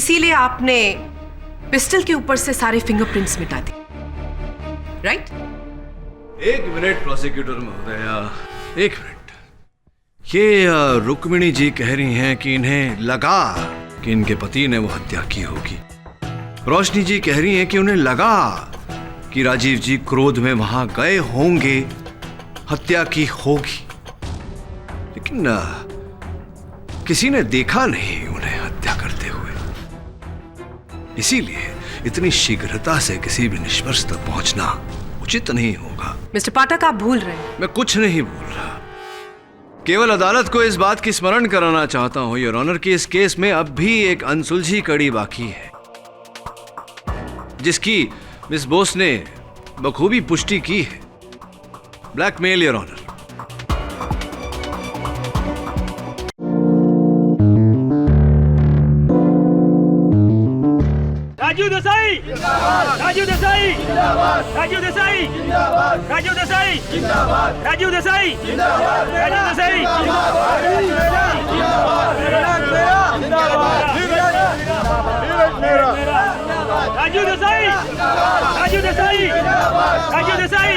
इसीलिए आपने पिस्टल के ऊपर से सारे फिंगरप्रिंट्स मिटा दिए, राइट? एक मिनट प्रोसिक्यूटर महोदया, एक मिनट। ये रुक्मिणी जी कह रही हैं कि इन्हें लगा कि इनके पति ने वो हत्या की होगी। रोशनी जी कह रही हैं कि उन्हें लगा कि राजीव जी क्रोध में वहां गए होंगे, हत्या की होगी, लेकिन किसी ने देखा नहीं उन्हें हत्या करते हुए। इसीलिए इतनी शीघ्रता से किसी भी निष्कर्ष तक पहुंचना उचित नहीं होगा। मिस्टर पाठक, आप भूल रहे हैं। मैं कुछ नहीं भूल रहा, केवल अदालत को इस बात की स्मरण कराना चाहता हूं योर ऑनर कि इस केस में अब भी एक अनसुलझी कड़ी बाकी है, जिसकी मिस बोस ने बखूबी पुष्टि की है। Blackmail your honour. Rajiv Desai जिंदाबाद, राजीव देसाई जिंदाबाद, राजीव देसाई जिंदाबाद, राजीव देसाई जिंदाबाद, राजीव देसाई जिंदाबाद, राजीव देसाई जिंदाबाद, राजीव देसाई, राजीव देसाई, राजीव देसाई, राजीव देसाई,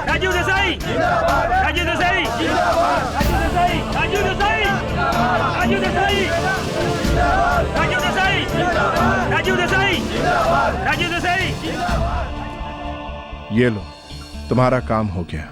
राजीव देसाई, राजीव देसाई, राजीव देसाई, राजीव देसाई, राजीव देसाई, राजीव देसाई, राजीव देसाई। ये लो, तुम्हारा काम हो गया।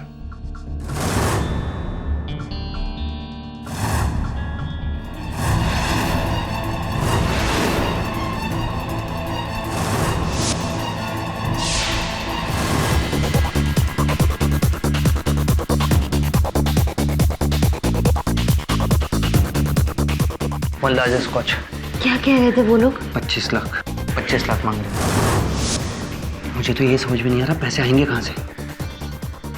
One largest scotch. क्या कह रहे थे वो लोग? 25 लाख 25 लाख मांग रहे हैं। मुझे तो ये समझ में नहीं आ रहा पैसे आएंगे कहाँ से।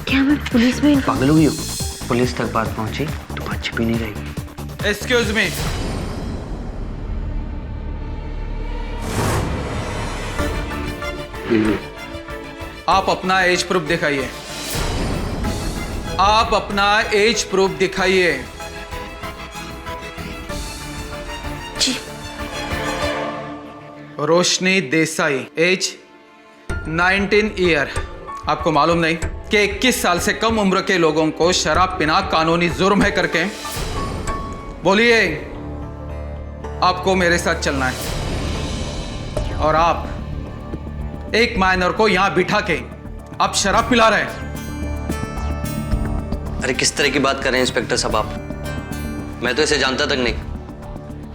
क्या मैं पुलिस में? पागल हुई हो? पुलिस तक बात पहुंची तो बात छिपी नहीं रहेगी। एक्सक्यूज मी, आप अपना एज प्रूफ दिखाइए। आप अपना एज प्रूफ दिखाइए। जी। रोशनी देसाई, एज 19 ईयर। आपको मालूम नहीं कि 21 साल से कम उम्र के लोगों को शराब पीना कानूनी जुर्म है करके? बोलिए, आपको मेरे साथ चलना है और आप एक माइनर को यहां बिठा के आप शराब पिला रहे हैं। अरे किस तरह की बात कर रहे हैं इंस्पेक्टर साहब आप? मैं तो इसे जानता तक नहीं,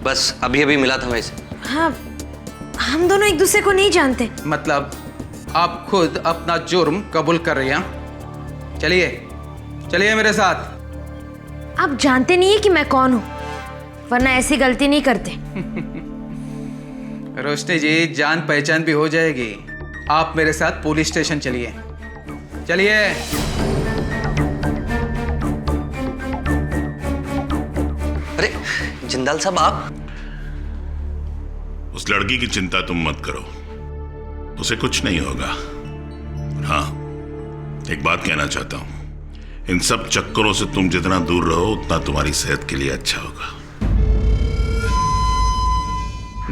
बस अभी अभी मिला था मैं इसे। हाँ, हम दोनों एक दूसरे को नहीं जानते। मतलब आप खुद अपना जुर्म कबूल कर रही हैं? चलिए चलिए मेरे साथ। आप जानते नहीं है कि मैं कौन हूं, वरना ऐसी गलती नहीं करते। रोशनी जी, जान पहचान भी हो जाएगी। आप मेरे साथ पुलिस स्टेशन चलिए। चलिए। अरे जिंदाल साहब, आप? उस लड़की की चिंता तुम मत करो, उसे कुछ नहीं होगा। हाँ, एक बात कहना चाहता हूं, इन सब चक्करों से तुम जितना दूर रहो उतना तुम्हारी सेहत के लिए अच्छा होगा।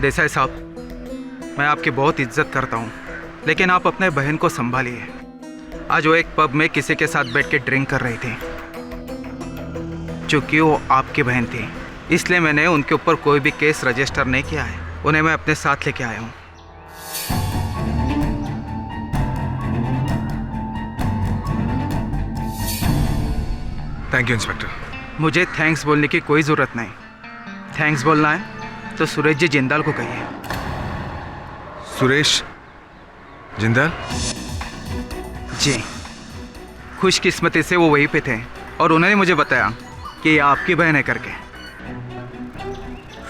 देसाई साहब, मैं आपकी बहुत इज्जत करता हूं, लेकिन आप अपने बहन को संभालिए। आज वो एक पब में किसी के साथ बैठ के ड्रिंक कर रही थी। चूंकि वो आपकी बहन थी, इसलिए मैंने उनके ऊपर कोई भी केस रजिस्टर नहीं किया है। उन्हें मैं अपने साथ लेके आया हूं। Thank you inspector. मुझे थैंक्स बोलने की कोई ज़रूरत नहीं। थैंक्स बोलना है तो सुरेश जी जिंदाल को कहिए। सुरेश जिंदाल? जी, खुशकिस्मती से वो वहीं पे थे और उन्होंने मुझे बताया कि ये आपकी बहन है करके।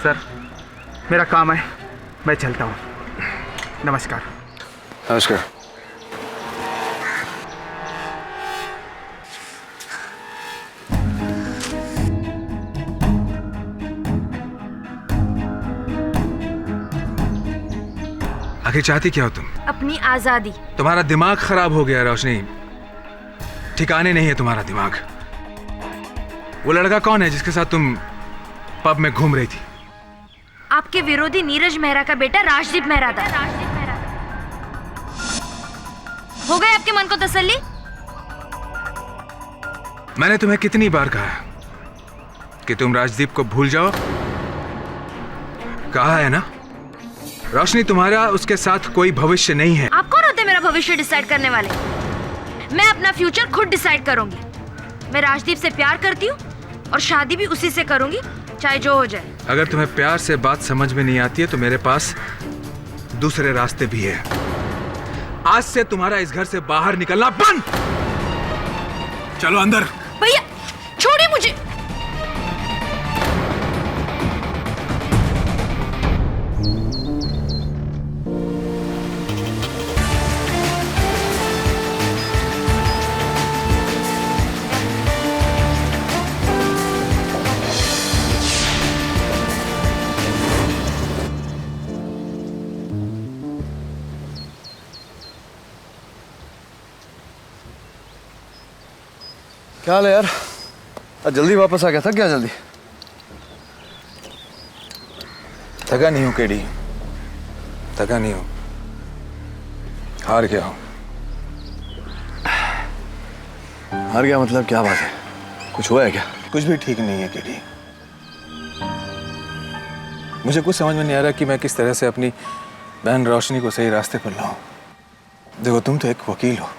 सर, मेरा काम है, मैं चलता हूँ। नमस्कार। नमस्कार। आखिर चाहती क्या हो तुम? अपनी आजादी। तुम्हारा दिमाग खराब हो गया रोशनी, ठिकाने नहीं है तुम्हारा दिमाग। वो लड़का कौन है जिसके साथ तुम पब में घूम रही थी? आपके विरोधी नीरज मेहरा का बेटा राजदीप मेहरा था। हो गए आपके मन को तसल्ली? मैंने तुम्हें कितनी बार कहा कि तुम राजदीप को भूल जाओ? कहा है ना? रोशनी, तुम्हारा उसके साथ कोई भविष्य नहीं है। आप कौन होते मेरा भविष्य डिसाइड करने वाले? मैं अपना फ्यूचर खुद डिसाइड करूंगी। मैं राजदीप से प्यार करती हूँ और शादी भी उसी से करूंगी, चाहे जो हो जाए। अगर तुम्हें प्यार से बात समझ में नहीं आती है तो मेरे पास दूसरे रास्ते भी है। आज से तुम्हारा इस घर से बाहर निकलना बंद। चलो अंदर। भैया छोड़िए मुझे। क्या हाल है यार? आज जल्दी वापस आ गया था क्या? जल्दी थका नहीं हूं केडी, थका नहीं हूं, हार गया हूं। हार गया मतलब क्या बात है? कुछ हुआ है क्या? कुछ भी ठीक नहीं है केडी। मुझे कुछ समझ में नहीं आ रहा कि मैं किस तरह से अपनी बहन रोशनी को सही रास्ते पर लाऊं। देखो, तुम तो एक वकील हो,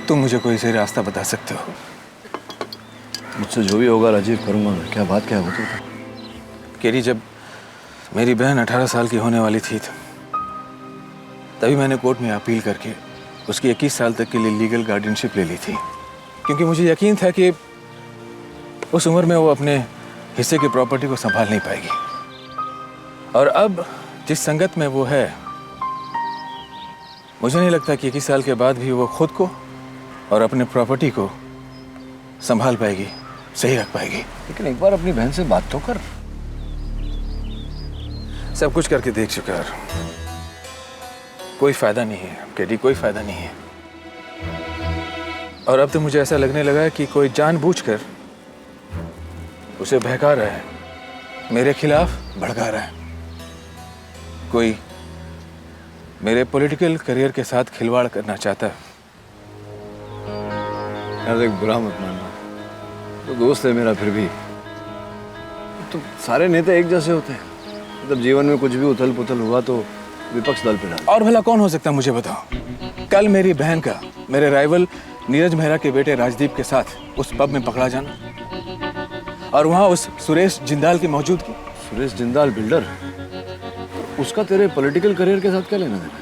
तुम मुझे कोई सही रास्ता बता सकते हो। मुझसे जो भी होगा राजीव करूंगा मैं। क्या बात क्या है वो तो? केरी, जब मेरी बहन 18 साल की होने वाली थी तभी मैंने कोर्ट में अपील करके उसकी 21 साल तक के लिए लीगल गार्डियनशिप ले ली थी, क्योंकि मुझे यकीन था कि उस उम्र में वो अपने हिस्से की प्रॉपर्टी को संभाल नहीं पाएगी। और अब जिस संगत में वो है, मुझे नहीं लगता कि 21 साल के बाद भी वो खुद को और अपने प्रॉपर्टी को संभाल पाएगी, सही रख पाएगी। लेकिन एक बार अपनी बहन से बात तो कर। सब कुछ करके देख चुका है, कोई फायदा नहीं है केडी, कोई फायदा नहीं है। और अब तो मुझे ऐसा लगने लगा है कि कोई जानबूझकर उसे बहका रहा है, मेरे खिलाफ भड़का रहा है। कोई मेरे पॉलिटिकल करियर के साथ खिलवाड़ करना चाहता है। यार देख, बुरा मत मानना, तो दोस्त है मेरा। फिर भी तो सारे नेता एक जैसे होते हैं। मतलब जीवन में कुछ भी उथल पुथल हुआ तो विपक्ष दल पे डाल। और भला कौन हो सकता है मुझे बताओ? कल मेरी बहन का मेरे राइवल नीरज मेहरा के बेटे राजदीप के साथ उस पब में पकड़ा जाना, और वहां उस सुरेश जिंदाल की मौजूदगी। सुरेश जिंदाल बिल्डर? उसका तेरे पॉलिटिकल करियर के साथ क्या लेना देना?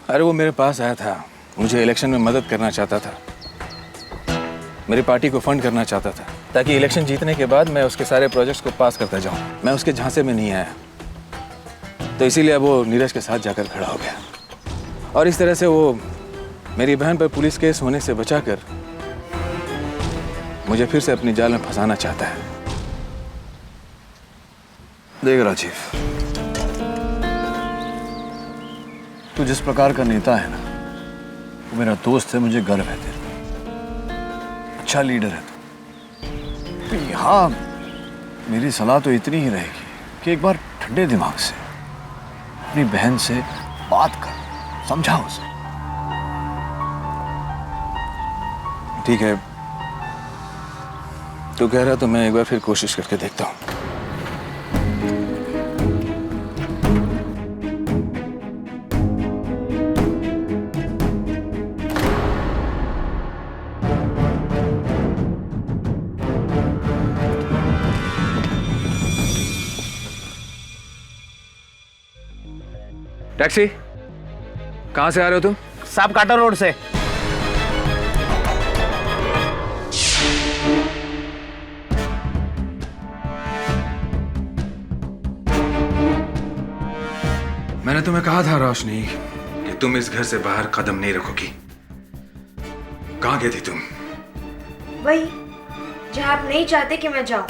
अरे वो मेरे पास आया था, मुझे इलेक्शन में मदद करना चाहता था, मेरी पार्टी को फंड करना चाहता था, ताकि इलेक्शन जीतने के बाद मैं उसके सारे प्रोजेक्ट्स को पास करता जाऊं। मैं उसके झांसे में नहीं आया, तो इसीलिए वो नीरज के साथ जाकर खड़ा हो गया। और इस तरह से वो मेरी बहन पर पुलिस केस होने से बचाकर मुझे फिर से अपनी जाल में फंसाना चाहता है। देख राजीव, तू जिस प्रकार का नेता है ना, वो मेरा दोस्त है, मुझे गर्व है तेरे। अच्छा लीडर है तू। यहाँ मेरी सलाह तो इतनी ही रहेगी कि एक बार ठंडे दिमाग से अपनी बहन से बात कर, समझाओ उसे। ठीक है, तू कह रहा तो मैं एक बार फिर कोशिश करके देखता हूँ। टैक्सी, कहां से आ रहे हो तुम? साहब काटा रोड से। मैंने तुम्हें कहा था रोशनी कि तुम इस घर से बाहर कदम नहीं रखोगी। कहां गई थी तुम? वही जहां आप नहीं चाहते कि मैं जाऊं।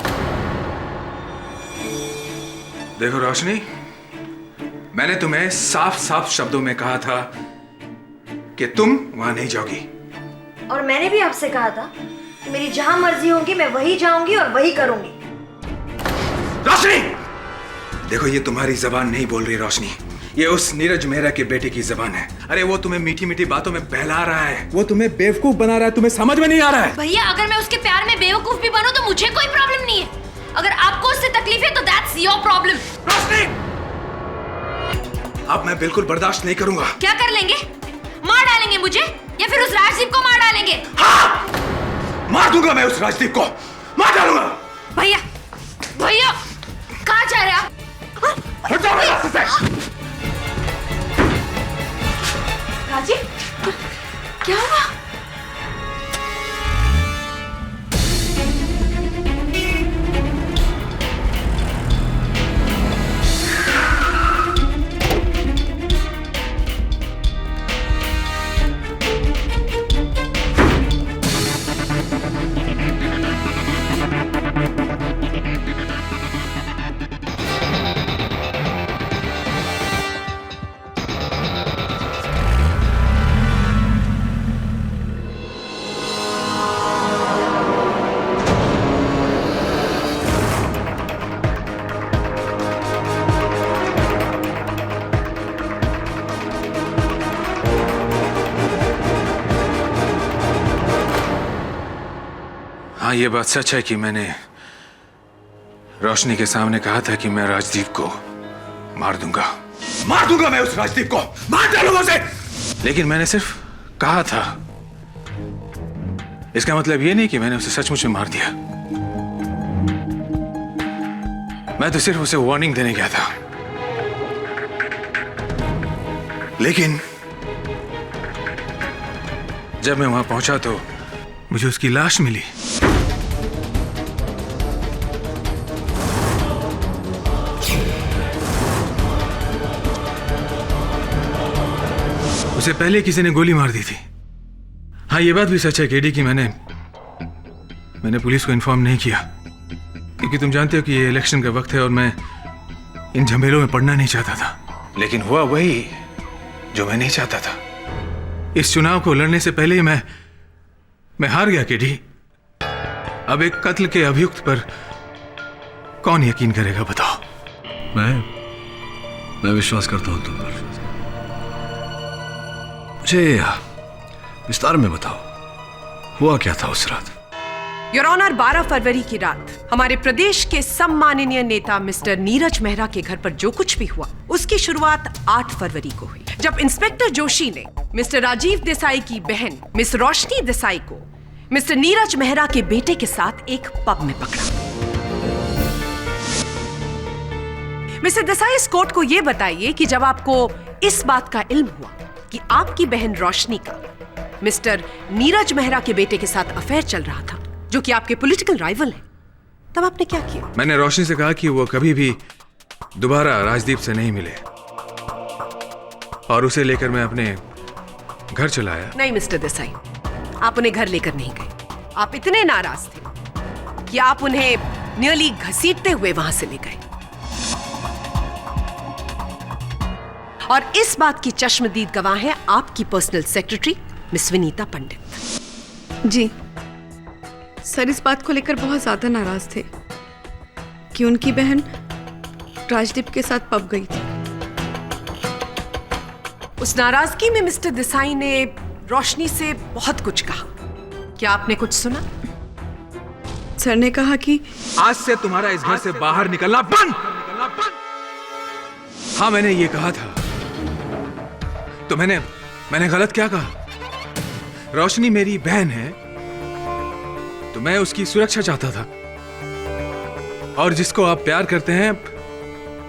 देखो रोशनी, मैंने तुम्हें साफ साफ शब्दों में कहा था कि तुम वहां नहीं जाओगी। और मैंने भी आपसे कहा था कि मेरी जहां मर्जी होगी मैं वही जाऊंगी और वही करूंगी। रोशनी! देखो, ये तुम्हारी जबान नहीं बोल रही रोशनी, ये उस नीरज मेहरा के बेटे की जबान है। अरे वो तुम्हें मीठी मीठी बातों में बहला रहा है, वो तुम्हें बेवकूफ बना रहा है, तुम्हें समझ में नहीं आ रहा है। भैया, अगर मैं उसके प्यार में बेवकूफ भी बनूं तो मुझे कोई प्रॉब्लम नहीं है। अगर आपको उससे तकलीफ है तो दैट्स योर प्रॉब्लम। रोशनी! अब मैं बिल्कुल बर्दाश्त नहीं करूंगा। क्या कर लेंगे? मार डालेंगे मुझे या फिर उस राजदीप को मार डालेंगे? हाँ! मार दूंगा मैं उस राजदीप को, मार डालूंगा। भैया, भैया, कहाँ जा रहे आप? हट जाओ मेरे रास्ते से। राजीव, क्या हुआ? हाँ, ये बात सच है कि मैंने रोशनी के सामने कहा था कि मैं राजदीप को मार दूंगा मैं उस राजदीप को, मार डालूंगा उसे। लेकिन मैंने सिर्फ कहा था, इसका मतलब ये नहीं कि मैंने उसे सचमुच में मार दिया। मैं तो सिर्फ उसे वार्निंग देने गया था। लेकिन जब मैं वहां पहुंचा तो मुझे उसकी लाश मिली। उसे पहले किसी ने गोली मार दी थी। हाँ, ये बात भी सच है केडी कि मैंने पुलिस को इन्फॉर्म नहीं किया, क्योंकि तुम जानते हो कि ये इलेक्शन का वक्त है और मैं इन झमेलों में पड़ना नहीं चाहता था। लेकिन हुआ वही जो मैं नहीं चाहता था। इस चुनाव को लड़ने से पहले ही मैं हार गया केडी। अब एक कत्ल के अभियुक्त पर कौन यकीन करेगा, बताओ? मैं विश्वास करता हूं तुम पर। मुझे विस्तार में बताओ, हुआ क्या था उस रात? योर ऑनर, 12 फरवरी की रात हमारे प्रदेश के सम्माननीय नेता मिस्टर नीरज मेहरा के घर पर जो कुछ भी हुआ उसकी शुरुआत 8 फरवरी को हुई, जब इंस्पेक्टर जोशी ने मिस्टर राजीव देसाई की बहन मिस रोशनी देसाई को मिस्टर नीरज मेहरा के बेटे के साथ एक पब में पकड़ा। मिस्टर देसाई, इस कोर्ट को यह बताइए कि जब आपको इस बात का इल्म हुआ कि आपकी बहन रोशनी का मिस्टर नीरज मेहरा के बेटे के साथ अफेयर चल रहा था, जो कि आपके पॉलिटिकल राइवल हैं, तब आपने क्या किया? मैंने रोशनी से कहा कि वो कभी भी दोबारा राजदीप से नहीं मिले और उसे लेकर मैं अपने घर चला आया। नहीं मिस्टर देसाई, आप उन्हें घर लेकर नहीं गए। आप इतने नाराज थे कि आप उन्हें नियरली घसीटते हुए वहां से ले गए। और इस बात की चश्मदीद गवाह है आपकी पर्सनल सेक्रेटरी मिस विनीता पंडित। जी सर, इस बात को लेकर बहुत ज्यादा नाराज थे कि उनकी बहन राजदीप के साथ पब गई थी। उस नाराजगी में मिस्टर देसाई ने रोशनी से बहुत कुछ कहा। क्या आपने कुछ सुना? सर ने कहा कि आज से तुम्हारा इस घर से बाहर निकलना बंद। हाँ, मैंने ये कहा था। तो मैंने गलत क्या कहा? रोशनी मेरी बहन है तो मैं उसकी सुरक्षा चाहता था, और जिसको आप प्यार करते हैं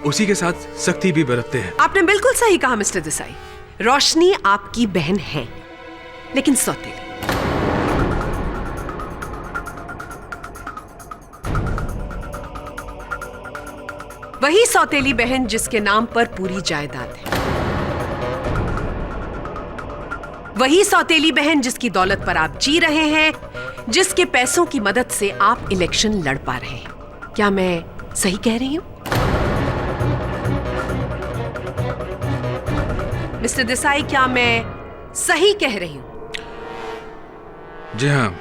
उसी के साथ सख्ती भी बरतते हैं। आपने बिल्कुल सही कहा मिस्टर देसाई। रोशनी आपकी बहन है, लेकिन सौतेली। वही सौतेली बहन जिसके नाम पर पूरी जायदाद है, वही सौतेली बहन जिसकी दौलत पर आप जी रहे हैं, जिसके पैसों की मदद से आप इलेक्शन लड़ पा रहे हैं। क्या मैं सही कह रही हूं? मिस्टर देसाई, क्या मैं सही कह रही हूं? जी हाँ,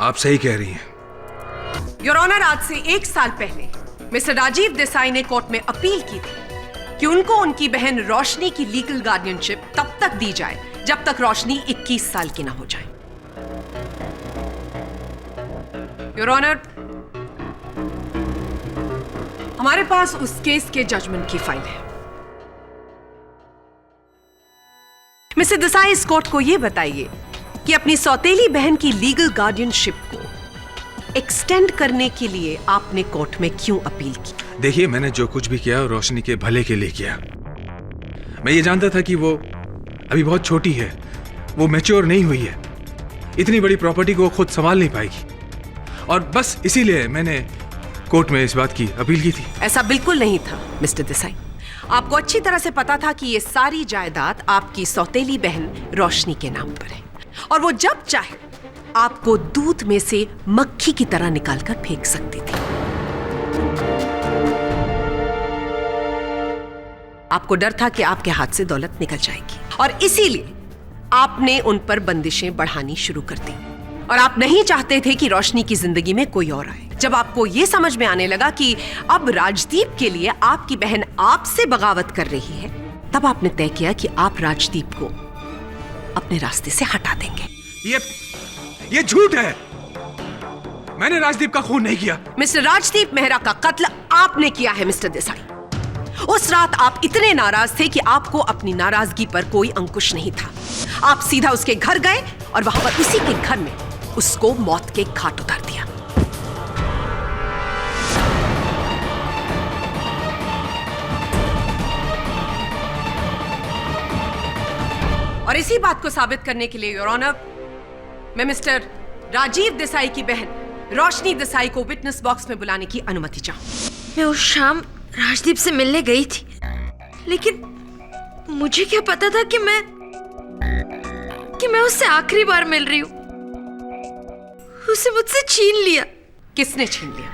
आप सही कह रही हैं। योर ऑनर, आज से 1 साल पहले मिस्टर राजीव देसाई ने कोर्ट में अपील की थी कि उनको उनकी बहन रोशनी की लीगल गार्डियनशिप तब तक दी जाए जब तक रोशनी 21 साल की ना हो जाए। योर ऑनर, हमारे पास उस केस के जजमेंट की फाइल है। मिस्टर देसाई, इस कोर्ट को यह बताइए कि अपनी सौतेली बहन की लीगल गार्डियनशिप को एक्सटेंड करने के लिए आपने कोर्ट में क्यों अपील की? देखिए, मैंने जो कुछ भी किया रोशनी के भले के लिए किया। मैं ये जानता था कि वो अभी बहुत छोटी है, वो मैच्योर नहीं हुई है, इतनी बड़ी प्रॉपर्टी को खुद संभाल नहीं पाएगी, और बस इसीलिए मैंने कोर्ट में इस बात की अपील की थी। ऐसा बिल्कुल नहीं था मिस्टर देसाई। आपको अच्छी तरह से पता था कि ये सारी जायदाद आपकी सौतेली बहन रोशनी के नाम पर है, और वो जब चाहे आपको दूध में से मक्खी की तरह निकालकर फेंक सकती थी। आपको डर था कि आपके हाथ से दौलत निकल जाएगी, और इसीलिए आपने उन पर बंदिशें बढ़ानी शुरू कर दी, और आप नहीं चाहते थे कि रोशनी की जिंदगी में कोई और आए। जब आपको यह समझ में आने लगा कि अब राजदीप के लिए आपकी बहन आपसे बगावत कर रही है, तब आपने तय किया कि आप राजदीप को अपने रास्ते से हटा देंगे। ये झूठ है। मैंने राजदीप का खून नहीं किया। मिस्टर राजदीप मेहरा का कत्ल आपने किया है मिस्टर देसाई। उस रात आप इतने नाराज थे कि आपको अपनी नाराजगी पर कोई अंकुश नहीं था। आप सीधा उसके घर गए और वहां पर उसी के घर में उसको मौत के घाट उतार दिया। और इसी बात को साबित करने के लिए योर ऑनर, मैं मिस्टर राजीव देसाई की बहन रोशनी देसाई को विटनेस बॉक्स में बुलाने की अनुमति चाहूं। मैं उस शाम राजदीप से मिलने गई थी, लेकिन मुझे क्या पता था कि मैं उससे आखिरी बार मिल रही हूं। उसे मुझसे छीन लिया। किसने छीन लिया?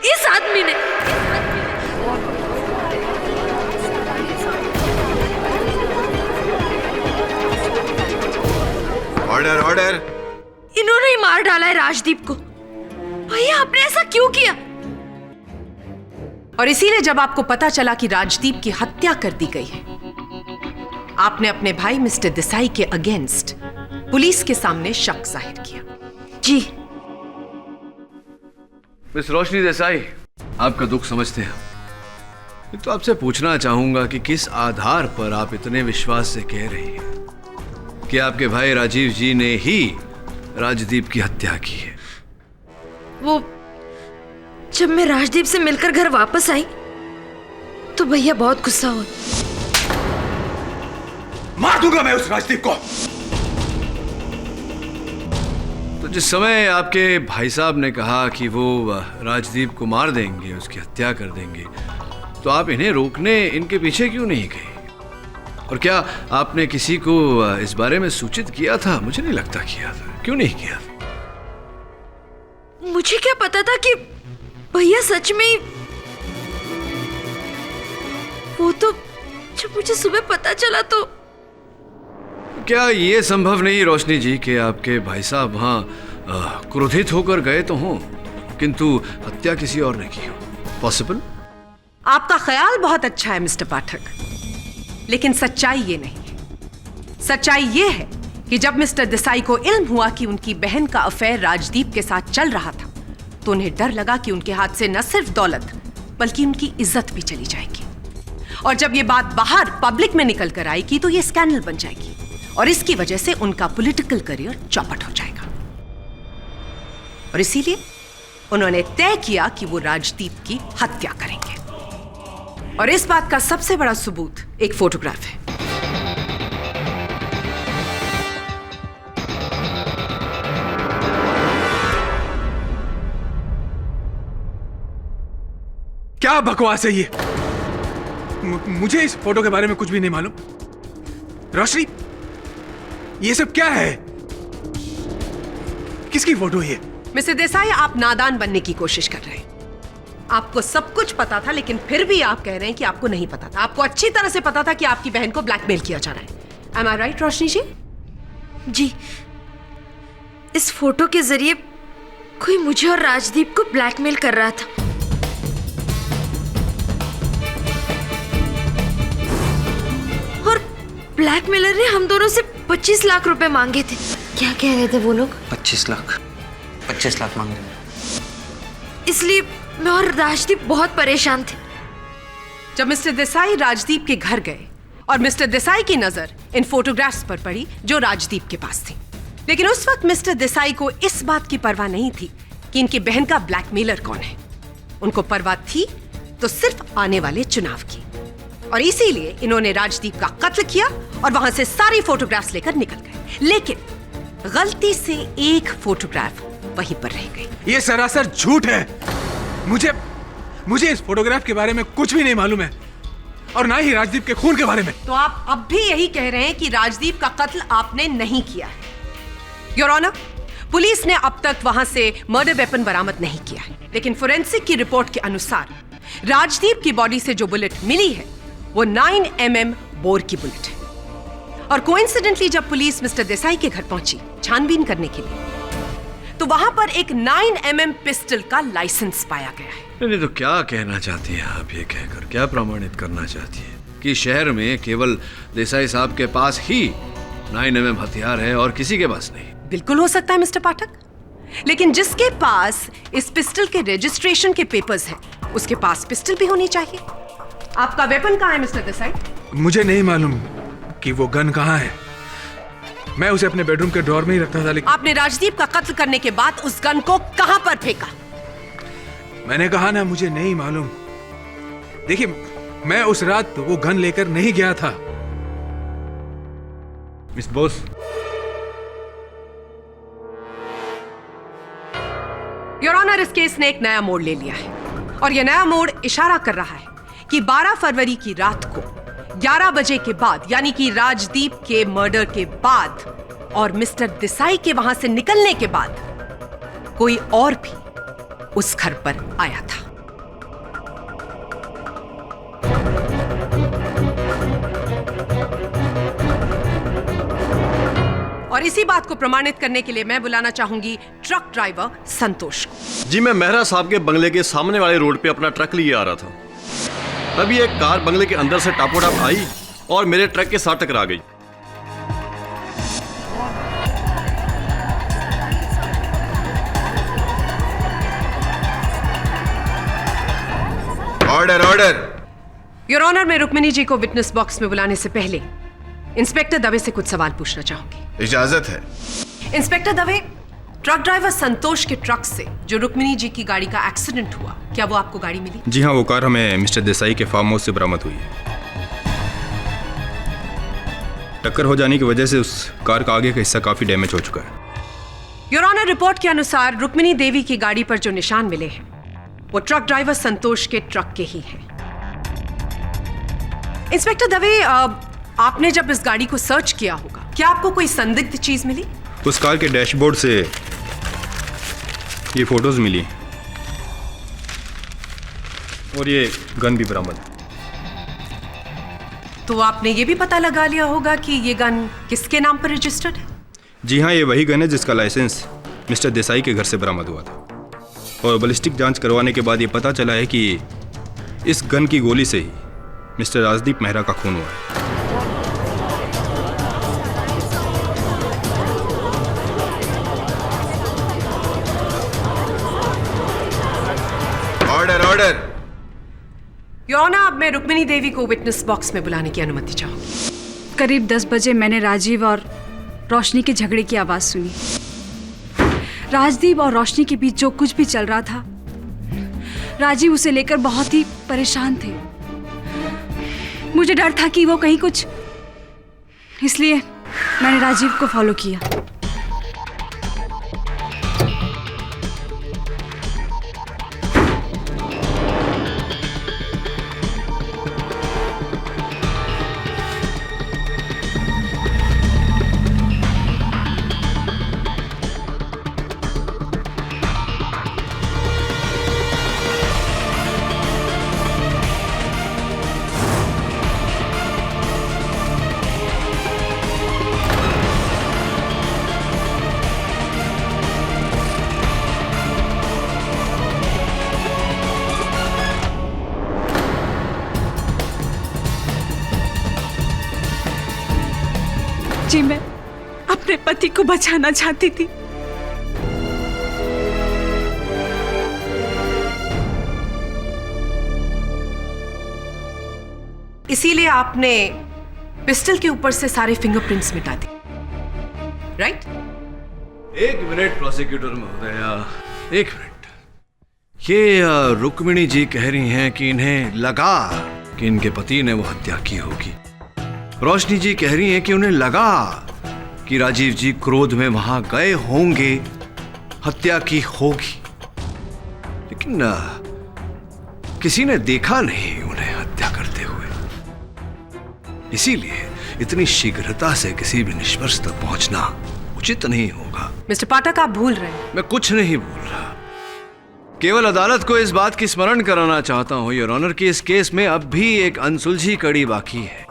इस आदमी ने। Order, order. इन्होंने ही मार डाला है राजदीप को। भैया, आपने ऐसा क्यों किया? और इसीलिए जब आपको पता चला कि राजदीप की हत्या कर दी गई है, आपने अपने भाई मिस्टर देसाई के अगेंस्ट पुलिस के सामने शक जाहिर किया। जी। मिस रोशनी देसाई, आपका दुख समझते हैं। तो आपसे पूछना चाहूंगा कि किस आधार पर आप इतने विश्वास से कह रही हैं कि आपके भाई राजीव जी ने ही राजदीप की हत्या की है? वो जब मैं राजदीप से मिलकर घर वापस आई तो भैया बहुत गुस्सा हुआ। मार दूंगा मैं उस राजदीप को। तो जिस समय आपके भाई साहब ने कहा कि वो राजदीप को मार देंगे, उसकी हत्या कर देंगे, तो आप इन्हें रोकने इनके पीछे क्यों नहीं गए? और क्या आपने किसी को इस बारे में सूचित किया था? मुझे नहीं लगता किया था। क्यों नहीं किया? मुझे क्या पता था कि भैया सच में ही। वो तो जब मुझे सुबह पता चला तो। क्या ये संभव नहीं रोशनी जी कि आपके भाई साहब वहां क्रोधित होकर गए तो हों, किंतु हत्या किसी और ने की हो? पॉसिबल? आपका ख्याल बहुत अच्छा है मिस्टर पाठक, लेकिन सच्चाई ये नहीं है। सच्चाई ये है कि जब मिस्टर देसाई को इल्म हुआ कि उनकी बहन का अफेयर राजदीप के साथ चल रहा था, तो उन्हें डर लगा कि उनके हाथ से न सिर्फ दौलत बल्कि उनकी इज्जत भी चली जाएगी। और जब ये बात बाहर पब्लिक में निकल कर आएगी तो ये स्कैंडल बन जाएगी, और इसकी वजह से उनका पॉलिटिकल करियर चौपट हो जाएगा। और इसीलिए उन्होंने तय किया कि वो राजदीप की हत्या करेंगे। और इस बात का सबसे बड़ा सबूत एक फोटोग्राफ है। क्या बकवास है ये? मुझे इस फोटो के बारे में कुछ भी नहीं मालूम। रोशनी, ये सब क्या है? किसकी फोटो है ये? मिस्टर देसाई, आप नादान बनने की कोशिश कर रहे हैं। आपको सब कुछ पता था, लेकिन फिर भी आप कह रहे हैं कि आपको नहीं पता था। आपको अच्छी तरह से पता था कि आपकी बहन को ब्लैकमेल किया जा रहा है। Am I right, रोशनी जी? जी। इस फोटो के जरिए कोई मुझे और राजदीप को ब्लैकमेल कर रहा था। और ब्लैकमेलर ने हम दोनों से 25 लाख रुपए मांगे थे। क्या कह रहे थे वो लोग? 25 लाख 25 लाख मांग रहे। इसलिए मैं और राजदीप बहुत परेशान थे। जब मिस्टर देसाई राजदीप के घर गए और मिस्टर देसाई की नजर इन फोटोग्राफ्स पर पड़ी जो राजदीप के पास थी, लेकिन उस वक्त मिस्टर देसाई को इस बात की परवाह नहीं थी कि इनकी बहन का ब्लैकमेलर कौन है। उनको परवाह थी तो सिर्फ आने वाले चुनाव की, और इसीलिए इन्होंने राजदीप का कत्ल किया और वहां से सारी फोटोग्राफ्स लेकर निकल गए। लेकिन गलती से एक फोटोग्राफ वहीं पर रह गई। ये सरासर झूठ है। मुझे इस फोटोग्राफ के बारे में कुछ भी नहीं मालूम है, और ना ही राजदीप के खून के बारे में। तो आप अब भी यही कह रहे हैं कि राजदीप का कत्ल आपने नहीं किया है? योर ऑनर, पुलिस ने अब तक वहां से मर्डर वेपन बरामद नहीं किया है, लेकिन फोरेंसिक की रिपोर्ट के अनुसार राजदीप की बॉडी से जो बुलेट मिली है वो 9 mm बोर की बुलेट है। और कोइंसिडेंटली जब पुलिस मिस्टर देसाई के घर पहुंची छानबीन करने के लिए, तो वहां पर एक 9 mm पिस्टल का लाइसेंस पाया गया है। नहीं तो क्या कहना चाहती हैं आप? ये कहकर क्या प्रमाणित करना चाहती है कि शहर में केवल देसाई साहब के पास ही 9 mm हथियार है और किसी के पास नहीं? बिल्कुल हो सकता है मिस्टर पाठक, लेकिन जिसके पास इस पिस्टल के रजिस्ट्रेशन के पेपर्स हैं, उसके पास पिस्टल भी होनी चाहिए। आपका वेपन कहाँ है मिस्टर देसाई? मुझे नहीं मालूम कि वो गन कहाँ है। मैं उसे अपने बेडरूम के ड्रॉर में ही रखता था। लेकिन आपने राजदीप का कत्ल करने के बाद उस गन को कहां पर फेंका? मैंने कहा ना, मुझे नहीं मालूम। देखिए, मैं उस रात वो गन लेकर नहीं गया था। मिस बोस, योर ऑनर, इस केस ने एक नया मोड़ ले लिया है, और यह नया मोड़ इशारा कर रहा है कि 12 फरवरी की रात को 11 बजे के बाद, यानी कि राजदीप के मर्डर के बाद और मिस्टर देसाई के वहां से निकलने के बाद, कोई और भी उस घर पर आया था। और इसी बात को प्रमाणित करने के लिए मैं बुलाना चाहूंगी ट्रक ड्राइवर संतोष को। जी, मैं मेहरा साहब के बंगले के सामने वाले रोड पे अपना ट्रक लिए आ रहा था। तभी एक कार बंगले के अंदर से टापोटाप आई और मेरे ट्रक के साथ टकरा गई। Order order. योर ऑनर, मैं रुक्मिणी जी को विटनेस बॉक्स में बुलाने से पहले इंस्पेक्टर दवे से कुछ सवाल पूछना चाहूंगी। इजाजत है। इंस्पेक्टर दवे, ट्रक ड्राइवर संतोष के ट्रक से जो रुक्मिणी जी की गाड़ी का एक्सीडेंट हुआ, क्या वो आपको गाड़ी मिली? जी हाँ, वो कार हमें मिस्टर देसाई के फार्म हाउस से बरामद हुई है। टक्कर हो जाने की वजह से उस कार का आगे का हिस्सा काफी डैमेज हो चुका है। योर ऑनर, रिपोर्ट के अनुसार रुक्मिणी देवी की गाड़ी पर जो निशान मिले हैं वो ट्रक ड्राइवर संतोष के ट्रक के ही हैं। इंस्पेक्टर दवे, आपने जब इस गाड़ी को सर्च किया होगा, क्या आपको कोई संदिग्ध चीज मिली? उस कार के डैशबोर्ड से ये फोटोज मिली और ये गन भी बरामद। तो आपने ये भी पता लगा लिया होगा कि ये गन किसके नाम पर रजिस्टर्ड है? जी हाँ, ये वही गन है जिसका लाइसेंस मिस्टर देसाई के घर से बरामद हुआ था, और बैलिस्टिक जांच करवाने के बाद ये पता चला है कि इस गन की गोली से ही मिस्टर राजदीप मेहरा का खून हुआ है। Order order. योर ऑनर, अब मैं रुक्मिणी देवी को विटनेस बॉक्स में बुलाने की अनुमति चाहूंगी। करीब 10 बजे मैंने राजीव और रोशनी के झगड़े की आवाज सुनी। राजदीप और रोशनी के बीच जो कुछ भी चल रहा था, राजीव उसे लेकर बहुत ही परेशान थे। मुझे डर था कि वो कहीं कुछ, इसलिए मैंने राजीव को फॉलो किया। जी मैं अपने पति को बचाना चाहती थी। इसीलिए आपने पिस्टल के ऊपर से सारे फिंगरप्रिंट्स मिटा दिए, राइट? एक मिनट प्रोसिक्यूटर महोदया, एक मिनट। ये रुक्मिणी जी कह रही हैं कि इन्हें लगा कि इनके पति ने वो हत्या की होगी। रोशनी जी कह रही हैं कि उन्हें लगा कि राजीव जी क्रोध में वहां गए होंगे, हत्या की होगी, लेकिन किसी ने देखा नहीं उन्हें हत्या करते हुए। इसीलिए इतनी शीघ्रता से किसी भी निष्कर्ष तक पहुंचना उचित नहीं होगा। मिस्टर पाठक, आप भूल रहे हैं। मैं कुछ नहीं भूल रहा, केवल अदालत को इस बात की स्मरण कराना चाहता हूं योर ऑनर कि इस केस में अब भी एक अनसुलझी कड़ी बाकी है,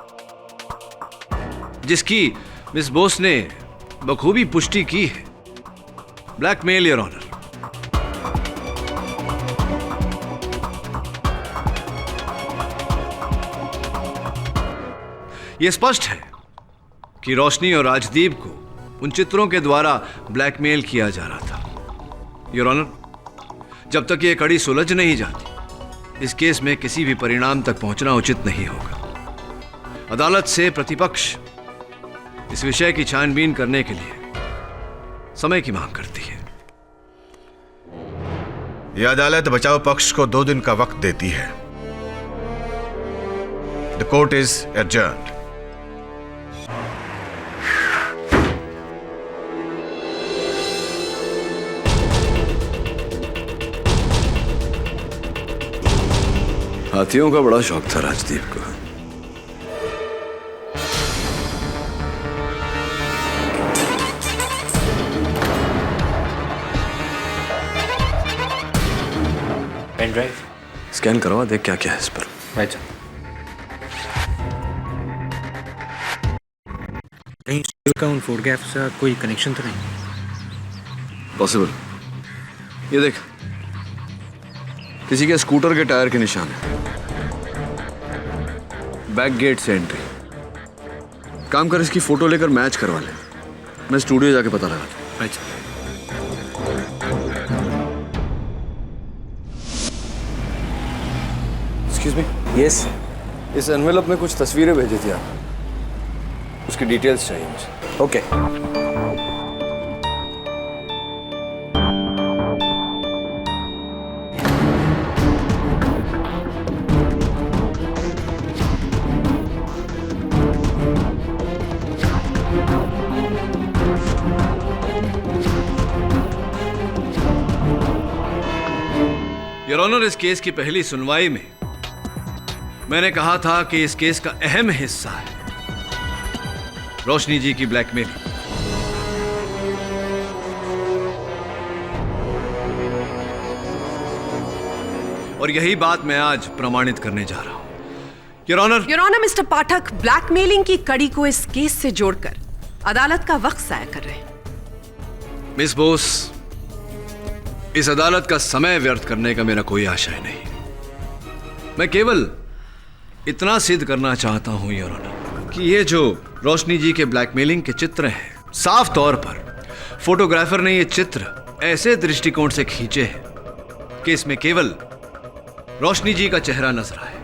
जिसकी मिस बोस ने बखूबी पुष्टि की है। Blackmail your honour. यह स्पष्ट है कि रोशनी और राजदीप को उन चित्रों के द्वारा ब्लैकमेल किया जा रहा था। योर ऑनर, जब तक यह कड़ी सुलझ नहीं जाती, इस केस में किसी भी परिणाम तक पहुंचना उचित नहीं होगा। अदालत से प्रतिपक्ष इस विषय की छानबीन करने के लिए समय की मांग करती है। यह अदालत बचाव पक्ष को 2 दिन का वक्त देती है। The court is adjourned. हाथियों का बड़ा शौक था राजदीप को। पेन ड्राइव स्कैन करवा देख क्या क्या है इस पर। अच्छा, कहीं का उन फोटोग्राफ से कोई कनेक्शन तो नहीं? पॉसिबल। ये देख, किसी के स्कूटर के टायर के निशान है। बैक गेट से एंट्री। काम कर, इसकी फोटो लेकर मैच करवा ले। मैं स्टूडियो जाके पता लगा। अच्छा। Excuse me. यस। इस एनवेलप में कुछ तस्वीरें भेजी थी आप, उसकी डिटेल्स चाहिए मुझे। ओके। योर ऑनर, इस केस की पहली सुनवाई में मैंने कहा था कि इस केस का अहम हिस्सा है रोशनी जी की ब्लैकमेलिंग। और यही बात मैं आज प्रमाणित करने जा रहा हूं। Your honour, mister Pathak blackmailing की कड़ी को इस केस से जोड़कर अदालत का वक्त जाया कर रहे हैं। मिस बोस, इस अदालत का समय व्यर्थ करने का मेरा कोई आशय नहीं। मैं केवल इतना सिद्ध करना चाहता हूं योर ऑनर कि ये जो रोशनी जी के ब्लैकमेलिंग के चित्र हैं, साफ तौर पर फोटोग्राफर ने ये चित्र ऐसे दृष्टिकोण से खींचे हैं कि इसमें केवल रोशनी जी का चेहरा नजर आए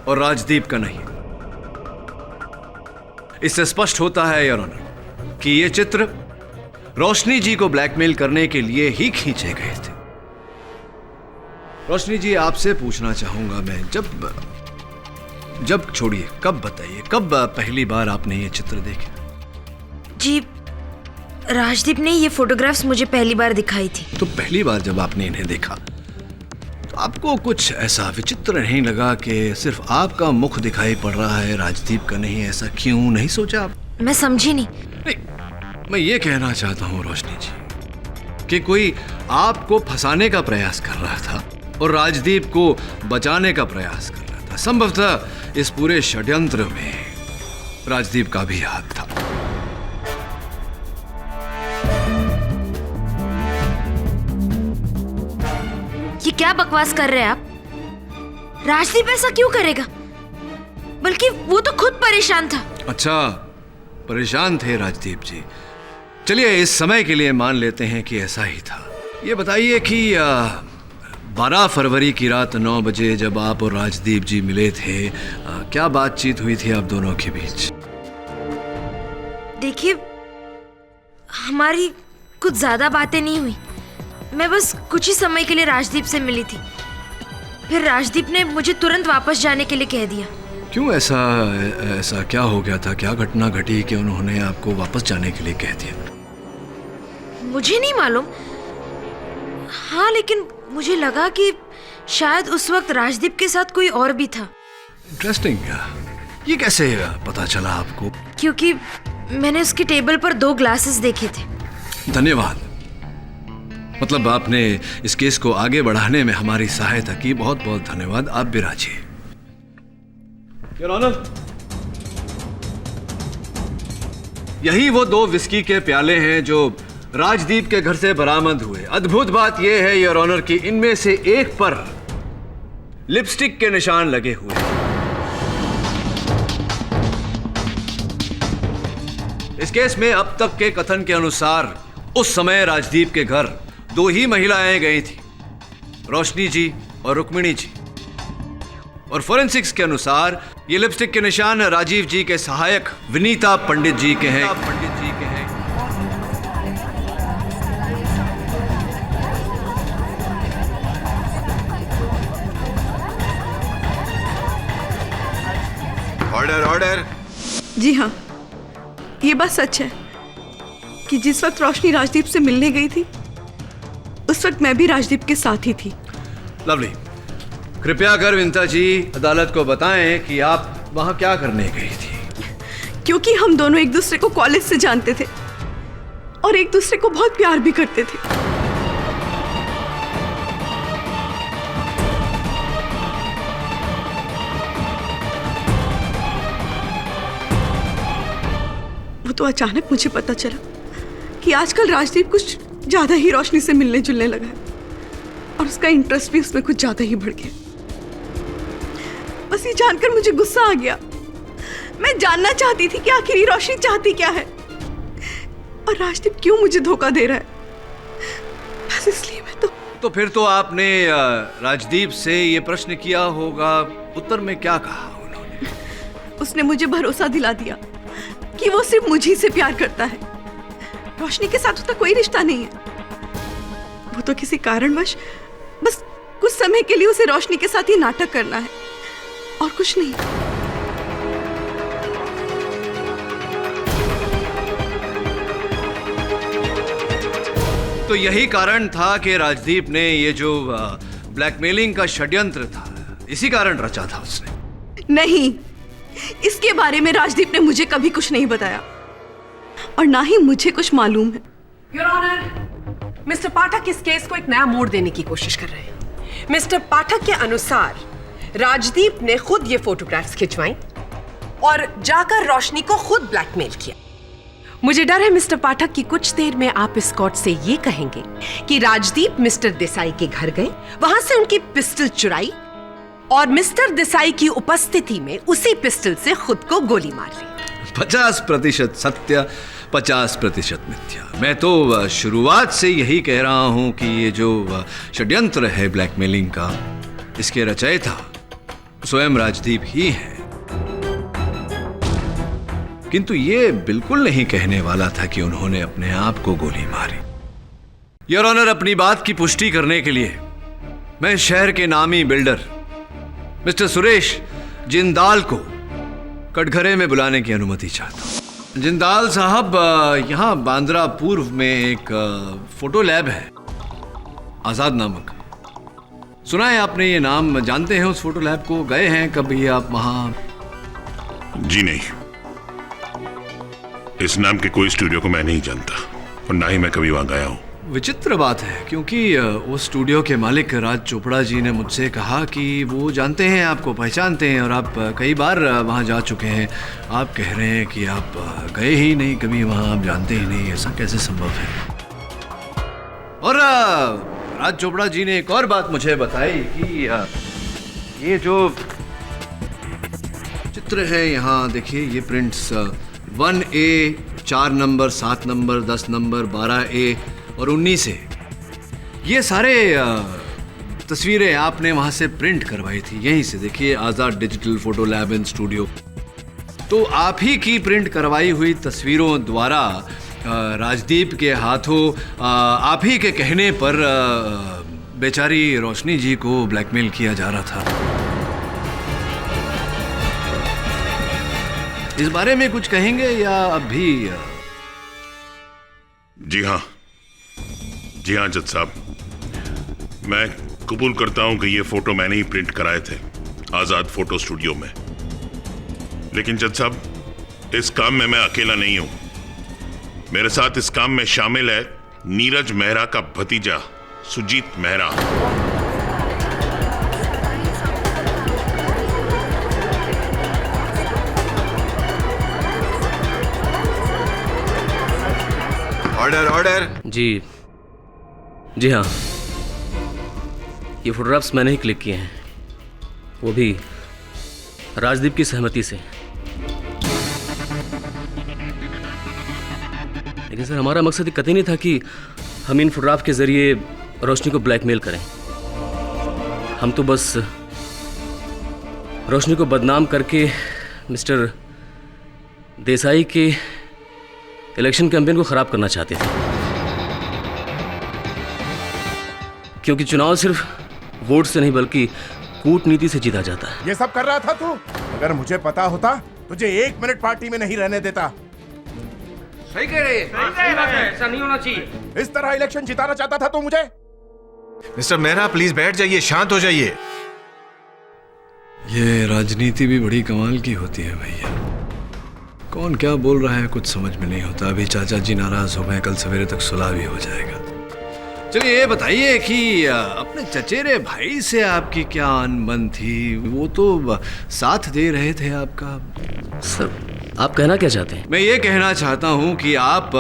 और राजदीप का नहीं। इससे स्पष्ट होता है योर ऑनर कि ये चित्र रोशनी जी को ब्लैकमेल करने के लिए ही खींचे गए थे। रोशनी जी, आपसे पूछना चाहूंगा मैं, जब छोड़िए, कब बताइए, कब पहली बार आपने ये चित्र देखे? जी, राजदीप ने ये फोटोग्राफ्स मुझे पहली बार दिखाई थी। तो पहली बार जब आपने इन्हें देखा तो आपको कुछ ऐसा विचित्र नहीं लगा कि सिर्फ आपका मुख दिखाई पड़ रहा है, राजदीप का नहीं? ऐसा क्यों नहीं सोचा आप? मैं समझी नहीं। मैं ये कहना चाहता हूं रोशनी जी कि कोई आपको फंसाने का प्रयास कर रहा था और राजदीप को बचाने का प्रयास कर रहा था। संभवतः इस पूरे षड्यंत्र में राजदीप का भी हाथ था। ये क्या बकवास कर रहे हैं आप? राजदीप ऐसा क्यों करेगा? बल्कि वो तो खुद परेशान था। अच्छा, परेशान थे राजदीप जी। चलिए इस समय के लिए मान लेते हैं कि ऐसा ही था। ये बताइए कि 12 फरवरी की रात 9 बजे जब आप और राजदीप जी मिले थे, क्या बातचीत हुई थी आप दोनों के बीच? देखिए, हमारी कुछ ज्यादा बातें नहीं हुई। मैं बस कुछ ही समय के लिए राजदीप से मिली थी। फिर राजदीप ने मुझे तुरंत वापस जाने के लिए कह दिया। क्यों? ऐसा क्या हो गया था? क्या घटना घटी कि उन्होंने आपको वापस जाने के लिए कह दिया? मुझे नहीं मालूम। हाँ, लेकिन मुझे लगा कि शायद उस वक्त राजदीप के साथ कोई और भी था। इंटरेस्टिंग। ये कैसे पता चला आपको? क्योंकि मैंने उसके टेबल पर 2 ग्लासेस देखे थे। धन्यवाद। मतलब आपने इस केस को आगे बढ़ाने में हमारी सहायता की। बहुत बहुत धन्यवाद। आप भी राजी। योर ऑनर, यही वो 2 विस्की के प्याले हैं जो राजदीप के घर से बरामद हुए। अद्भुत बात यह है योर ऑनर कि इनमें से एक पर लिपस्टिक के निशान लगे हुए हैं। इस केस में अब तक के कथन के अनुसार उस समय राजदीप के घर 2 ही महिलाएं गई थी, रोशनी जी और रुक्मिणी जी। और फोरेंसिक्स के अनुसार ये लिपस्टिक के निशान राजीव जी के सहायक विनीता पंडित जी के हैं। Order order. जी हाँ, ये बात सच है कि जिस वक्त रोशनी राजदीप से मिलने गई थी उस वक्त मैं भी राजदीप के साथ ही थी। लवली, कृपया कर विनीता जी अदालत को बताएं कि आप वहां क्या करने गई थी। क्योंकि हम दोनों एक दूसरे को कॉलेज से जानते थे और एक दूसरे को बहुत प्यार भी करते थे। वो तो अचानक मुझे पता चला कि आजकल राजदीप कुछ ज्यादा ही रोशनी से मिलने जुलने लगा है और उसका इंटरेस्ट भी उसमें कुछ ज्यादा ही बढ़ गया। बस ये जानकर मुझे गुस्सा आ गया। मैं जानना चाहती थी कि आखिर रोशनी चाहती क्या है और राजदीप क्यों मुझे धोखा दे रहा है। बस इसलिए मैं तो फिर तो आपने राजदीप से ये प्रश्न किया होगा। उत्तर में क्या कहा उन्होंने? उसने मुझे भरोसा दिला दिया कि वो सिर्फ मुझी से प्यार करता है। रोशनी के साथ उसका कोई रिश्ता नहीं है। वो तो किसी कारणवश बस कुछ समय के लिए उसे रोशनी के साथ ही नाटक करना है और कुछ नहीं। तो यही कारण था कि राजदीप ने ये जो ब्लैकमेलिंग का षड्यंत्र था, इसी कारण रचा था उसने। नहीं, इसके बारे में राजदीप ने मुझे कभी कुछ नहीं बताया और ना ही मुझे कुछ मालूम है। योर ऑनर, मिस्टर पाठक इस केस को एक नया मोड़ देने की कोशिश कर रहे हैं। मिस्टर पाठक के अनुसार राजदीप ने खुद ये फोटोग्राफ्स खिंचवाई और जाकर रोशनी को खुद ब्लैकमेल किया। मुझे डर है मिस्टर पाठक कि कुछ देर में आप इस कोर्ट से ये कहेंगे कि राजदीप मिस्टर देसाई के घर गए, वहां से उनकी पिस्टल चुराई और मिस्टर देसाई की उपस्थिति में उसी पिस्टल से खुद को गोली मार ली। 50% सत्य, 50% मिथ्या। मैं तो शुरुआत से यही कह रहा हूं कि ये जो षड्यंत्र है ब्लैकमेलिंग का, इसके रचयिता स्वयं राजदीप ही है। किंतु ये बिल्कुल नहीं कहने वाला था कि उन्होंने अपने आप को गोली मारी। योर ऑनर, अपनी बात की पुष्टि करने के लिए मैं शहर के नामी बिल्डर मिस्टर सुरेश जिंदाल को कटघरे में बुलाने की अनुमति चाहता हूं। जिंदाल साहब, यहाँ बांद्रा पूर्व में एक फोटो लैब है, आजाद नामक। सुना है आपने ये नाम? जानते हैं उस फोटो लैब को? गए हैं कभी आप वहां? जी नहीं, इस नाम के कोई स्टूडियो को मैं नहीं जानता और ना ही मैं कभी वहां गया हूं। विचित्र बात है, क्योंकि उस स्टूडियो के मालिक राज चोपड़ा जी ने मुझसे कहा कि वो जानते हैं, आपको पहचानते हैं और आप कई बार वहाँ जा चुके हैं। आप कह रहे हैं कि आप गए ही नहीं कभी वहाँ, आप जानते ही नहीं, ऐसा कैसे संभव है? और राज चोपड़ा जी ने एक और बात मुझे बताई कि ये जो चित्र है यहाँ देखिए, ये prints 1A, 4 number, 7 number, 10 number, 12A और 19A, ये सारे तस्वीरें आपने वहाँ से प्रिंट करवाई थी। यहीं से देखिए, Azad digital photo lab and studio. तो आप ही की प्रिंट करवाई हुई तस्वीरों द्वारा राजदीप के हाथों आप ही के कहने पर बेचारी रोशनी जी को ब्लैकमेल किया जा रहा था। इस बारे में कुछ कहेंगे या अभी? जी हाँ जज साहब, मैं कबूल करता हूं कि ये फोटो मैंने ही प्रिंट कराए थे आजाद फोटो स्टूडियो में। लेकिन जज साहब, इस काम में मैं अकेला नहीं हूं। मेरे साथ इस काम में शामिल है नीरज मेहरा का भतीजा सुजीत मेहरा। Order order. जी हाँ, ये फोटोग्राफ्स मैंने ही क्लिक किए हैं, वो भी राजदीप की सहमति से। लेकिन सर, हमारा मकसद ये कतई नहीं था कि हम इन फोटोग्राफ के जरिए रोशनी को ब्लैकमेल करें। हम तो बस रोशनी को बदनाम करके मिस्टर देसाई के इलेक्शन कैंपेन को खराब करना चाहते थे, क्योंकि चुनाव सिर्फ वोट से नहीं बल्कि कूटनीति से जीता जाता है। ये सब कर रहा था तू? अगर मुझे पता होता तुझे 1 मिनट पार्टी में नहीं रहने देता। सही कह रहे हैं, ऐसा नहीं होना चाहिए। इस तरह इलेक्शन जिताना चाहता था तू मुझे? मिस्टर मेहरा प्लीज बैठ जाइए, शांत हो जाइए। ये राजनीति भी बड़ी कमाल की होती है भैया। कौन क्या बोल रहा है कुछ समझ में नहीं होता। अभी चाचा जी नाराज हो गए, कल सवेरे तक सुलह भी हो जाएगा। चलिए ये बताइए कि अपने चचेरे भाई से आपकी क्या अनबन थी? वो तो साथ दे रहे थे आपका। सर, आप कहना क्या चाहते हैं? मैं ये कहना चाहता हूँ कि आप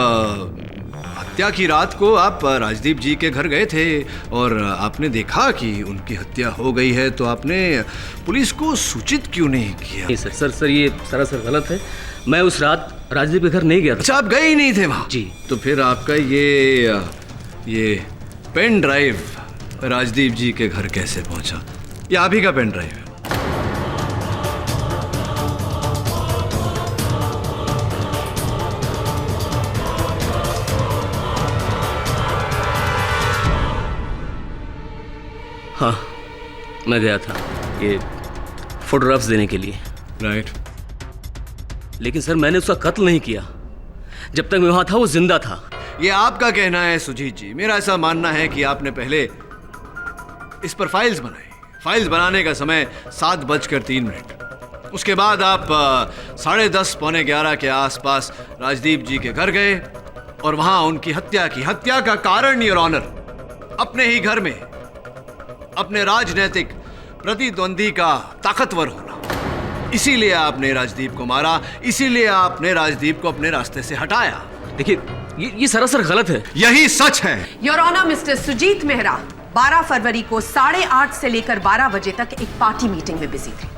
हत्या की रात को आप राजदीप जी के घर गए थे और आपने देखा कि उनकी हत्या हो गई है, तो आपने पुलिस को सूचित क्यों नहीं किया? नहीं सर, ये सरासर गलत है। मैं उस रात राजदीप के घर नहीं गया था। अच्छा, आप गए ही नहीं थे वहाँ? जी। तो फिर आपका ये पेन ड्राइव राजदीप जी के घर कैसे पहुंचा? ये आप ही का पेन ड्राइव है? हाँ, मैं गया था ये फोटोग्राफ्स देने के लिए। राइट। लेकिन सर, मैंने उसका कत्ल नहीं किया। जब तक मैं वहां था वो जिंदा था। ये आपका कहना है सुजीत जी। मेरा ऐसा मानना है कि आपने पहले इस पर फाइल्स बनाई। फाइल्स बनाने का समय 7:03। उसके बाद आप 10:30 पौने 11 के आसपास राजदीप जी के घर गए और वहां उनकी हत्या की। हत्या का कारण, योर ऑनर, अपने ही घर में अपने राजनीतिक प्रतिद्वंदी का ताकतवर होना। इसीलिए आपने राजदीप को मारा, इसीलिए आपने राजदीप को अपने रास्ते से हटाया। देखिए, ये सरासर गलत है। यही सच है। Your honour, mister Sujit Mehra 12 फरवरी को 8:30 से लेकर 12 बजे तक एक पार्टी मीटिंग में बिजी थे,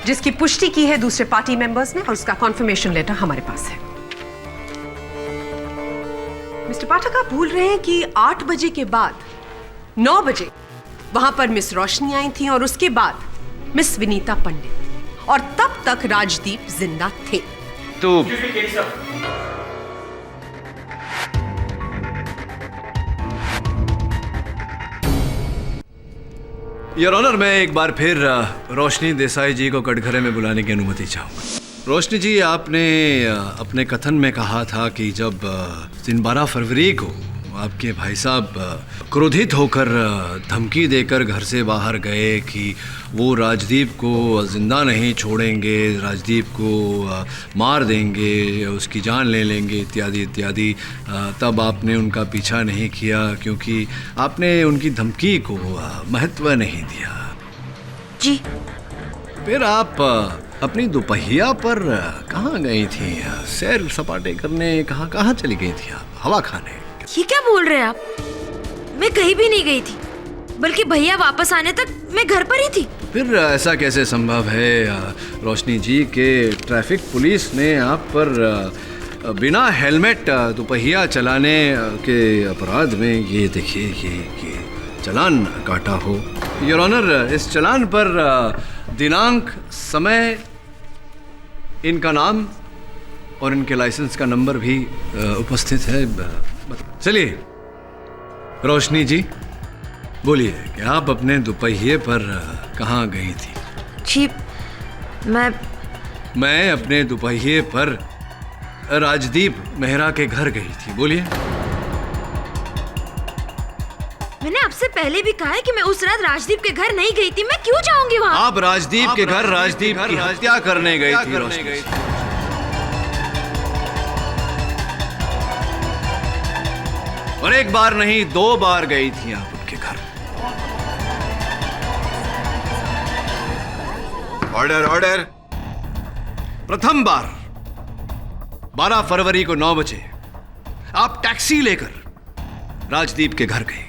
जिसकी पुष्टि की है दूसरे पार्टी मेंबर्स ने और उसका कॉन्फर्मेशन लेटर हमारे पास है। मिस्टर पाठक, आप भूल रहे हैं कि 8 बजे के बाद 9 बजे वहां पर मिस रोशनी आई थी और उसके बाद मिस विनीता पंडित, और तब तक राजदीप जिंदा थे। तो योर ऑनर, मैं एक बार फिर रोशनी देसाई जी को कटघरे में बुलाने की अनुमति चाहूंगा। रोशनी जी, आपने अपने कथन में कहा था कि जब दिन 12 फरवरी को आपके भाई साहब क्रोधित होकर धमकी देकर घर से बाहर गए कि वो राजदीप को जिंदा नहीं छोड़ेंगे, राजदीप को मार देंगे, उसकी जान ले लेंगे, इत्यादि इत्यादि, तब आपने उनका पीछा नहीं किया क्योंकि आपने उनकी धमकी को महत्व नहीं दिया। जी। फिर आप अपनी दोपहिया पर कहाँ गई थी? सैर सपाटे करने कहाँ चली गई थी आप? हवा खाने? ये क्या बोल रहे हैं आप? मैं कहीं भी नहीं गई थी। बल्कि भैया वापस आने तक मैं घर पर ही थी। फिर ऐसा कैसे संभव है रोशनी जी के ट्रैफिक पुलिस ने आप पर बिना हेलमेट दोपहिया चलाने के अपराध में ये देखिए ये चालान काटा हो। योर ऑनर, इस चालान पर दिनांक, समय, इनका नाम और इनके लाइसेंस का नंबर भी उपस्थित है। चलिए रोशनी जी, बोलिए कि आप अपने दोपहिए पर कहाँ गई थी? जी मैं अपने दोपहिए पर राजदीप मेहरा के घर गई थी। बोलिए। मैंने आपसे पहले भी कहा है कि मैं उस रात राजदीप के घर नहीं गई थी। मैं क्यों जाऊंगी वहाँ? आप राजदीप के घर राजदीप की हत्या करने गई थी रोशनी। और एक बार नहीं, 2 बार गई थी आप उनके घर। Order order. प्रथम बार 12 फरवरी को 9 बजे आप टैक्सी लेकर राजदीप के घर गए।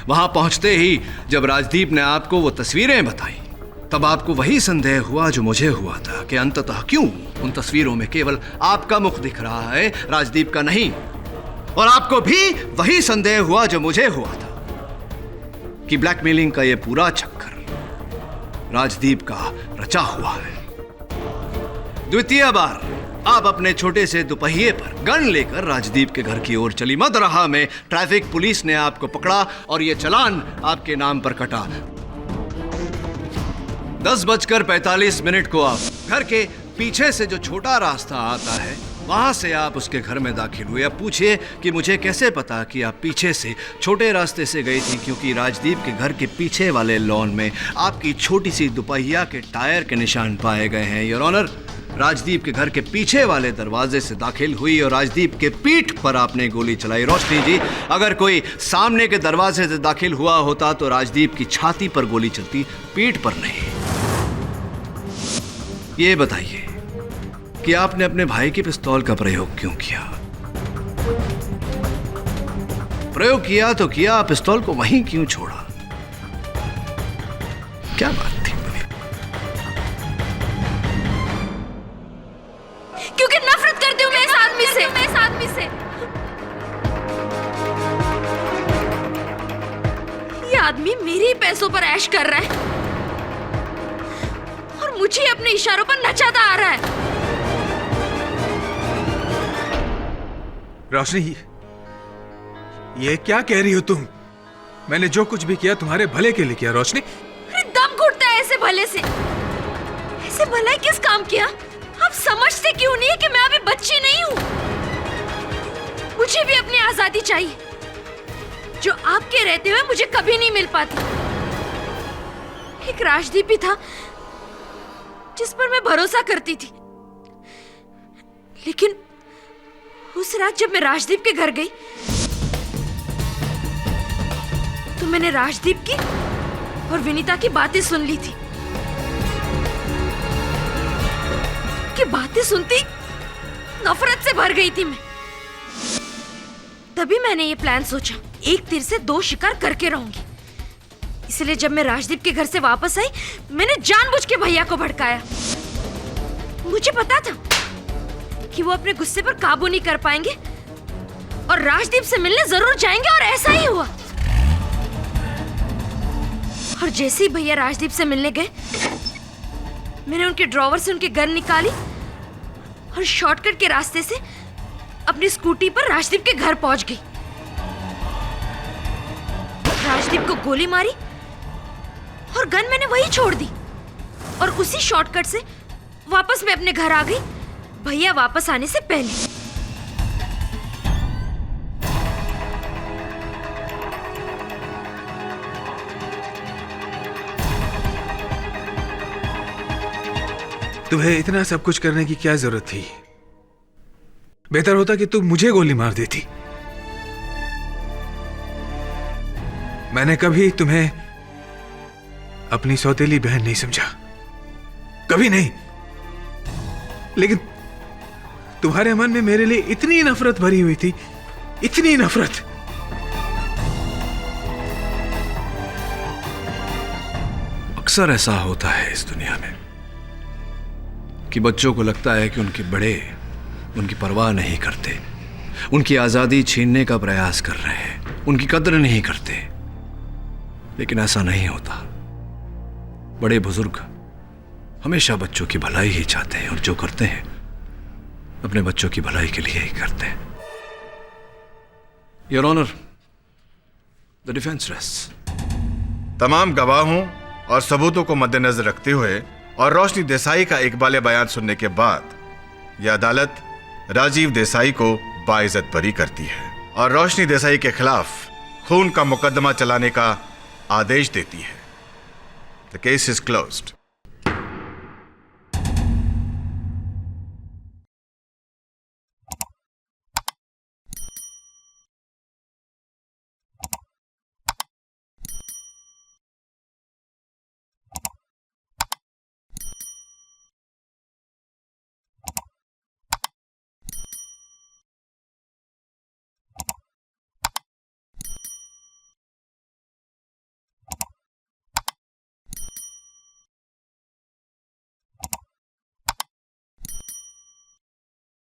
वहां पहुंचते ही जब राजदीप ने आपको वो तस्वीरें बताई, तब आपको वही संदेह हुआ जो मुझे हुआ था कि अंततः क्यों उन तस्वीरों में केवल आपका मुख दिख रहा है, राजदीप का नहीं। और आपको भी वही संदेह हुआ जो मुझे हुआ था कि ब्लैकमेलिंग का ये पूरा चक्कर राजदीप का रचा हुआ है। द्वितीय बार आप अपने छोटे से दोपहिए पर गन लेकर राजदीप के घर की ओर चली। मदरहा में ट्रैफिक पुलिस ने आपको पकड़ा और यह चालान आपके नाम पर कटा। 10:45 को आप घर के पीछे से जो छोटा रास्ता आता है, वहां से आप उसके घर में दाखिल हुए। अब पूछिए कि मुझे कैसे पता कि आप पीछे से छोटे रास्ते से गई थी, क्योंकि राजदीप के घर के पीछे वाले लॉन में आपकी छोटी सी दोपहिया के टायर के निशान पाए गए हैं। योर ऑनर, राजदीप के घर के पीछे वाले दरवाजे से दाखिल हुई और राजदीप के पीठ पर आपने गोली चलाई। रोशनी जी, अगर कोई सामने के दरवाजे से दाखिल हुआ होता तो राजदीप की छाती पर गोली चलती, पीठ पर नहीं। ये बताइए कि आपने अपने भाई की पिस्तौल का प्रयोग क्यों किया? प्रयोग किया तो किया, पिस्तौल को वहीं क्यों छोड़ा? क्या बात थी? क्योंकि नफरत करती हूँ मैं इस आदमी से। ये आदमी मेरे ही पैसों पर ऐश कर रहा है और मुझे अपने इशारों पर नचाता आ रहा है। रोशनी, ये क्या कह रही हो तुम? मैंने जो कुछ भी किया तुम्हारे भले के लिए किया रोशनी। अरे दम घुटता है ऐसे भले से। ऐसे भला किस काम किया? आप समझते क्यों नहीं है कि मैं अभी बच्ची नहीं हूँ? मुझे भी अपनी आजादी चाहिए, जो आपके रहते हुए मुझे कभी नहीं मिल पाती। एक राजदीप भी था जिस पर मैं भरोसा करती थी, लेकिन उस रात जब मैं राजदीप के घर गई तो मैंने राजदीप की और विनीता की बातें सुन ली थी। कि बातें सुनती नफरत से भर गई थी मैं। तभी मैंने ये प्लान सोचा, एक तीर से 2 शिकार करके रहूंगी। इसलिए जब मैं राजदीप के घर से वापस आई, मैंने जानबूझ के भैया को भड़काया। मुझे पता था कि वो अपने गुस्से पर काबू नहीं कर पाएंगे और राजदीप से मिलने जरूर जाएंगे, और ऐसा ही हुआ। और जैसे ही भैया राजदीप से मिलने गए, मैंने उनके ड्रॉवर से उनकी गन निकाली और शॉर्टकट के रास्ते से अपनी स्कूटी पर राजदीप के घर पहुंच गई। राजदीप को गोली मारी और गन मैंने वहीं छोड़ दी और उसी शॉर्टकट से वापस मैं अपने घर आ गई, भैया वापस आने से पहले। तुम्हें इतना सब कुछ करने की क्या जरूरत थी? बेहतर होता कि तुम मुझे गोली मार देती। मैंने कभी तुम्हें अपनी सौतेली बहन नहीं समझा, कभी नहीं। लेकिन तुम्हारे मन में मेरे लिए इतनी नफरत भरी हुई थी, इतनी नफरत अक्सर ऐसा होता है इस दुनिया में कि बच्चों को लगता है कि उनके बड़े उनकी परवाह नहीं करते, उनकी आज़ादी छीनने का प्रयास कर रहे हैं, उनकी कद्र नहीं करते। लेकिन ऐसा नहीं होता। बड़े बुजुर्ग हमेशा बच्चों की भलाई ही चाहते हैं और जो करते हैं अपने बच्चों की भलाई के लिए ही करते हैं। Your honour, the defence rests. तमाम गवाहों और सबूतों को मद्देनजर रखते हुए और रोशनी देसाई का इकबाल बयान सुनने के बाद यह अदालत राजीव देसाई को बाइज्जत बरी करती है और रोशनी देसाई के खिलाफ खून का मुकदमा चलाने का आदेश देती है। The case is closed.